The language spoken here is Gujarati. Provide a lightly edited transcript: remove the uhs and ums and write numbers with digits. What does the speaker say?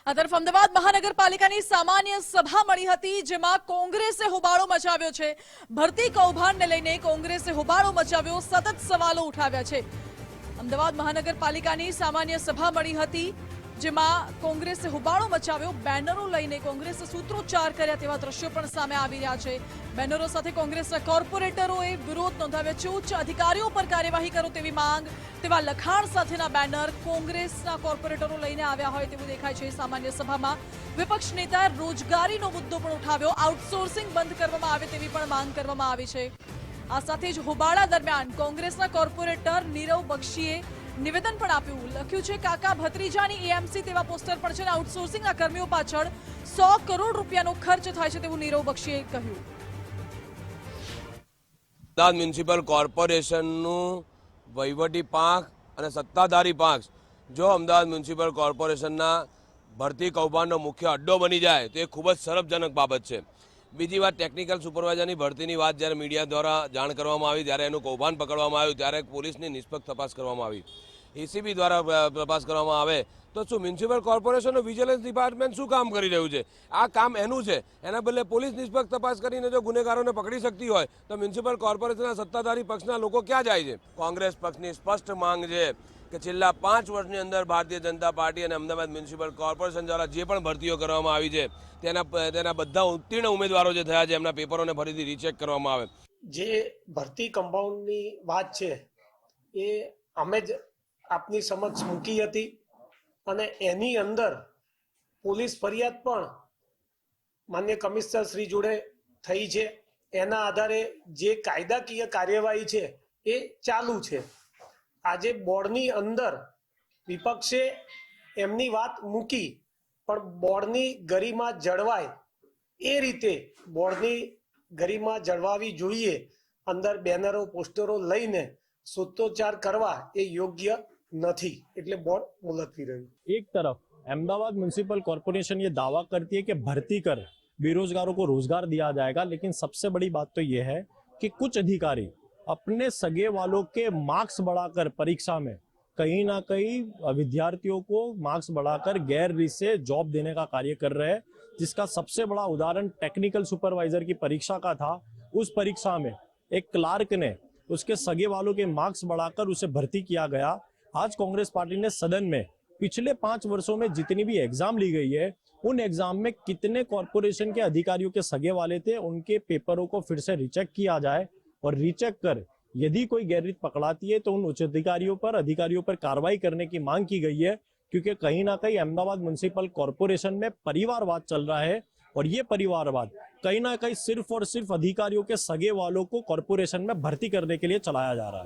આ તરફ અમદાવાદ મહાનગરપાલિકાની સામાન્ય સભા મળી હતી, જેમાં કોંગ્રેસે હોબાળો મચાવ્યો છે। ભરતી કૌભાંડને લઈને કોંગ્રેસે હોબાળો મચાવ્યો, સતત સવાલો ઉઠાવ્યા છે। અમદાવાદ મહાનગરપાલિકાની સામાન્ય સભા મળી હતી, જેમાં કોંગ્રેસે હોબાળો મચાવ્યો। બેનરો લઈને કોંગ્રેસે સૂત્રોચ્ચાર કર્યા તેવા દ્રશ્યો પણ સામે આવી રહ્યા છે। બેનરો સાથે કોંગ્રેસના કોર્પોરેટરોએ વિરોધ નોંધાવ્યો છે। ઉચ્ચ અધિકારીઓ પર કાર્યવાહી કરો તેવી માંગ, તેવા લખાણ સાથેના બેનર કોંગ્રેસના કોર્પોરેટરો લઈને આવ્યા હોય તેવું દેખાય છે। સામાન્ય સભામાં વિપક્ષ નેતાએ રોજગારીનો મુદ્દો પણ ઉઠાવ્યો। આઉટસોર્સિંગ બંધ કરવામાં આવે તેવી પણ માંગ કરવામાં આવી છે। આ સાથે જ હોબાળા દરમિયાન કોંગ્રેસના કોર્પોરેટર નીરવ બક્ષીએ નિવેદન પણ આપ્યું। લખ્યું છે કાકા ભત્રીજાની એએમસી તેવા પોસ્ટર પણ છે। આઉટસોર્સિંગના કર્મીઓ પાછળ 100 કરોડ રૂપિયાનો ખર્ચ થાય છે તેવું નીરવ બક્ષીએ કહ્યું। અમદાવાદ મ્યુનિસિપલ કોર્પોરેશનનું વહીવટી પાંખ અને સત્તાધારી પાંખ જો અમદાવાદ મ્યુનિસિપલ કોર્પોરેશનના ભરતી કૌભાંડનો મુખ્ય અડ્ડો બની જાય તો એ ખૂબ જ શરમજનક બાબત છે। બીજી વાત, ટેકનિકલ સુપરવાઇઝરની ભરતીની વાત જ્યારે મીડિયા દ્વારા જાણ કરવામાં આવી, ત્યારે એનું કૌભાંડ પકડવામાં આવ્યું, ત્યારે પોલીસની નિષ્પક્ષ તપાસ કરવામાં આવી, એસીબી દ્વારા તપાસ કરવામાં આવે તો શું મ્યુનિસિપલ કોર્પોરેશનનું વિજિલન્સ ડિપાર્ટમેન્ટ શું કામ કરી રહ્યું છે? આ કામ એનું છે। એના બદલે પોલીસ નિષ્પક્ષ તપાસ કરીને જો ગુનેગારોને પકડી શકતી હોય તો મ્યુનિસિપલ કોર્પોરેશનના સત્તાધારી પક્ષના લોકો ક્યાં જાય છે? કોંગ્રેસ પક્ષની સ્પષ્ટ માંગ છે કે છેલ્લા 5 વર્ષની અંદર ભારતીય જનતા પાર્ટી અને અમદાવાદ મ્યુનિસિપલ કોર્પોરેશન દ્વારા જે પણ ભરતીઓ કરવામાં આવી છે તેના બધા ઉત્તીર્ણ ઉમેદવારો જે થયા છે એમના પેપરોને ફરીથી રીચેક કરવામાં આવે। જે ભરતી કમ્પાઉન્ડની વાત છે એ અમે જ આપની સમક્ષ મૂકી હતી અને એની અંદર પોલીસ ફરિયાદ પણ માન્ય કમિશનર શ્રી જોડે થઈ છે। એના આધારે જે કાયદાકીય કાર્યવાહી છે એ ચાલુ છે। આજે બોર્ડની અંદર વિપક્ષે એમની વાત મૂકી, પણ બોર્ડની ગરિમા જળવાય એ રીતે બોર્ડની ગરિમા જળવાવી જોઈએ। અંદર બેનરો પોસ્ટરો લઈને સૂત્રોચ્ચાર કરવા એ યોગ્ય નથી, એટલે બોર્ડ મુલતવી રહ્યું। एक तरफ अहमदाबाद म्यूनिसिपल कॉरपोरेशन ये दावा करती है कि भर्ती कर बेरोजगारों को रोजगार दिया जाएगा, लेकिन सबसे बड़ी बात तो ये है कि कुछ अधिकारी अपने सगे वालों के मार्क्स बढ़ाकर परीक्षा में कहीं ना कहीं विद्यार्थियों को मार्क्स बढ़ाकर गैर रीत से जॉब देने का कार्य कर रहे हैं, जिसका सबसे बड़ा उदाहरण टेक्निकल सुपरवाइजर की परीक्षा का था। उस परीक्षा में एक क्लार्क ने उसके सगे वालों के मार्क्स बढ़ाकर उसे भर्ती किया गया। आज कांग्रेस पार्टी ने सदन में पिछले 5 वर्षों में जितनी भी एग्जाम ली गई है, उन एग्जाम में कितने कॉर्पोरेशन के अधिकारियों के सगे वाले थे, उनके पेपरों को फिर से रीचेक किया जाए और रीचेक कर यदि कोई गैररीत पकड़ाती है तो उन उच्च अधिकारियों पर कार्रवाई करने की मांग की गई है। क्योंकि कहीं ना कहीं अहमदाबाद म्युनिसिपल कॉर्पोरेशन में परिवारवाद चल रहा है और ये परिवारवाद कहीं ना कहीं सिर्फ और सिर्फ अधिकारियों के सगे वालों को कॉर्पोरेशन में भर्ती करने के लिए चलाया जा रहा है।